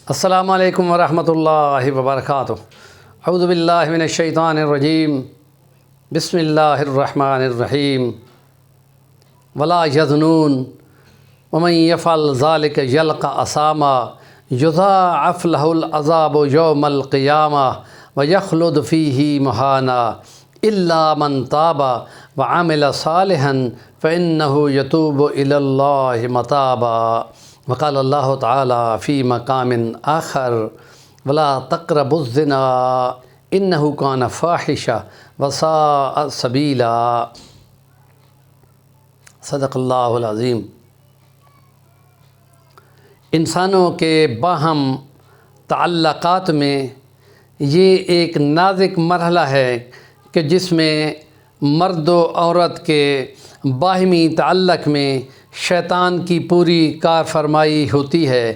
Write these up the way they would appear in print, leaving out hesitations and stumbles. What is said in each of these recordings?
السلام علیکم ورحمۃ اللہ وبرکاتہ۔ اعوذ باللہ من الشیطان الرجیم، بسم اللہ الرحمن الرحیم۔ ولا یظنون ومن یفعل ذلک یلقى اثاما یضاعف له العذاب یوم القیامہ ویخلد فیہ مہانا الا من تاب وعمل صالحا فإنه يتوب إلى الله متابا۔ وقال اللہ تعالی فی مقام آخر ولا تقربوا الزنا انه كان فاحشا وساء سبیلا۔ صدق اللہ العظیم۔ انسانوں کے باہم تعلقات میں یہ ایک نازک مرحلہ ہے کہ جس میں مرد و عورت کے باہمی تعلق میں شیطان کی پوری کار فرمائی ہوتی ہے۔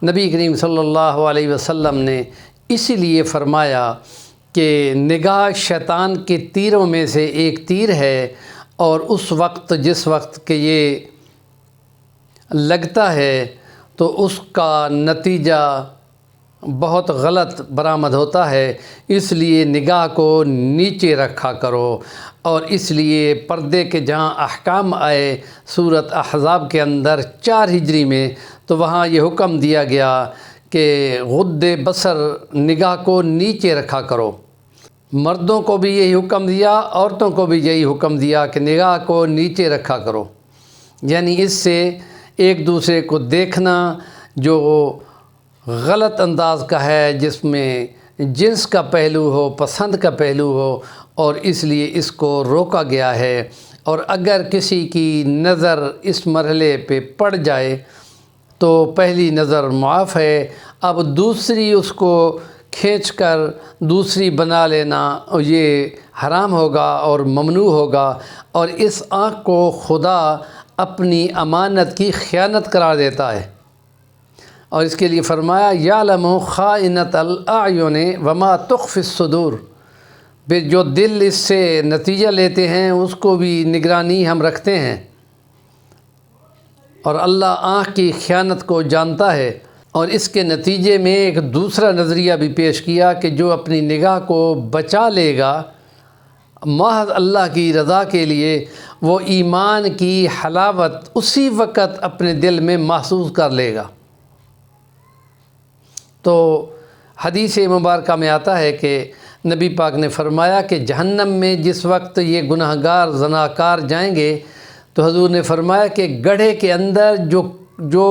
نبی کریم صلی اللہ علیہ وسلم نے اسی لیے فرمایا کہ نگاہ شیطان کے تیروں میں سے ایک تیر ہے، اور اس وقت جس وقت کہ یہ لگتا ہے تو اس کا نتیجہ بہت غلط برآمد ہوتا ہے۔ اس لیے نگاہ کو نیچے رکھا کرو، اور اس لیے پردے کے جہاں احکام آئے سورۃ احزاب کے اندر 4 ہجری میں، تو وہاں یہ حکم دیا گیا کہ غض بصر، نگاہ کو نیچے رکھا کرو۔ مردوں کو بھی یہی حکم دیا، عورتوں کو بھی یہی حکم دیا کہ نگاہ کو نیچے رکھا کرو، یعنی اس سے ایک دوسرے کو دیکھنا جو غلط انداز کا ہے، جس میں جنس کا پہلو ہو، پسند کا پہلو ہو، اور اس لیے اس کو روکا گیا ہے۔ اور اگر کسی کی نظر اس مرحلے پہ پڑ جائے تو پہلی نظر معاف ہے، اب دوسری اس کو کھینچ کر دوسری بنا لینا یہ حرام ہوگا اور ممنوع ہوگا، اور اس آنکھ کو خدا اپنی امانت کی خیانت قرار دیتا ہے، اور اس کے لیے فرمایا یعلم خائنۃ الاعین وما تخفی الصدور۔ پھر جو دل اس سے نتیجہ لیتے ہیں اس کو بھی نگرانی ہم رکھتے ہیں، اور اللہ آنکھ کی خیانت کو جانتا ہے۔ اور اس کے نتیجے میں ایک دوسرا نظریہ بھی پیش کیا کہ جو اپنی نگاہ کو بچا لے گا محض اللہ کی رضا کے لیے، وہ ایمان کی حلاوت اسی وقت اپنے دل میں محسوس کر لے گا۔ تو حدیث مبارکہ میں آتا ہے کہ نبی پاک نے فرمایا کہ جہنم میں جس وقت یہ گناہگار زناکار جائیں گے تو حضور نے فرمایا کہ گڑھے کے اندر جو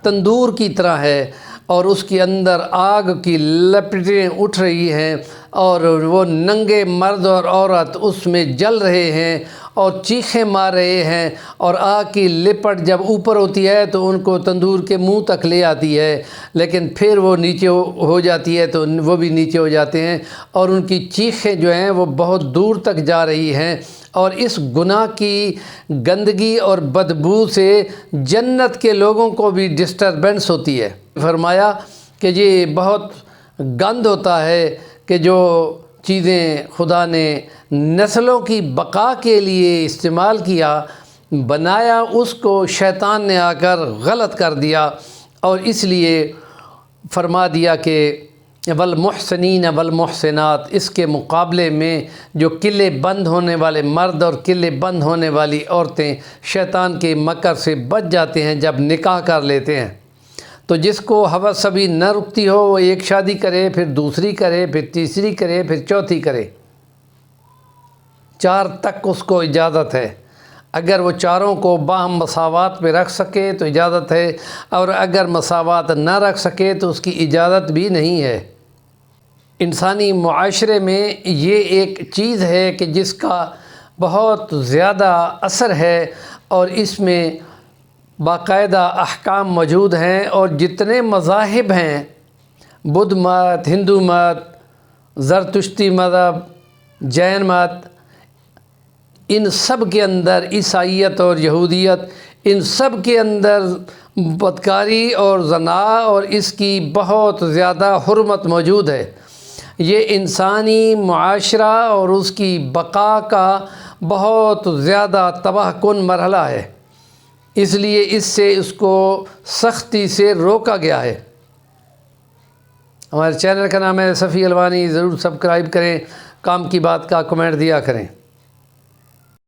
تندور کی طرح ہے، اور اس کے اندر آگ کی لپٹیں اٹھ رہی ہیں، اور وہ ننگے مرد اور عورت اس میں جل رہے ہیں اور چیخیں مار رہے ہیں، اور آگ کی لپٹ جب اوپر ہوتی ہے تو ان کو تندور کے منہ تک لے آتی ہے، لیکن پھر وہ نیچے ہو جاتی ہے تو وہ بھی نیچے ہو جاتے ہیں، اور ان کی چیخیں جو ہیں وہ بہت دور تک جا رہی ہیں، اور اس گناہ کی گندگی اور بدبو سے جنت کے لوگوں کو بھی ڈسٹربنس ہوتی ہے۔ فرمایا کہ یہ بہت گند ہوتا ہے کہ جو چیزیں خدا نے نسلوں کی بقا کے لیے استعمال کیا، بنایا، اس کو شیطان نے آ کر غلط کر دیا، اور اس لیے فرما دیا کہ والمحسنین والمحسنات، اس کے مقابلے میں جو قلعے بند ہونے والے مرد اور قلعے بند ہونے والی عورتیں شیطان کے مکر سے بچ جاتے ہیں جب نکاح کر لیتے ہیں۔ تو جس کو ہوس ابھی نہ رکتی ہو وہ ایک شادی کرے، پھر دوسری کرے، پھر تیسری کرے، پھر چوتھی کرے، 4 تک اس کو اجازت ہے۔ اگر وہ چاروں کو باہم مساوات پہ رکھ سکے تو اجازت ہے، اور اگر مساوات نہ رکھ سکے تو اس کی اجازت بھی نہیں ہے۔ انسانی معاشرے میں یہ ایک چیز ہے کہ جس کا بہت زیادہ اثر ہے، اور اس میں باقاعدہ احکام موجود ہیں، اور جتنے مذاہب ہیں، بدھ مت، ہندو مت، زرتشتی مذہب، جین مت، ان سب کے اندر، عیسائیت اور یہودیت، ان سب کے اندر بدکاری اور زنا اور اس کی بہت زیادہ حرمت موجود ہے۔ یہ انسانی معاشرہ اور اس کی بقا کا بہت زیادہ تباہ کن مرحلہ ہے، اس لیے اس سے اس کو سختی سے روکا گیا ہے۔ ہمارے چینل کا نام ہے صفی الوانی، ضرور سبسکرائب کریں، کام کی بات کا کمنٹ دیا کریں۔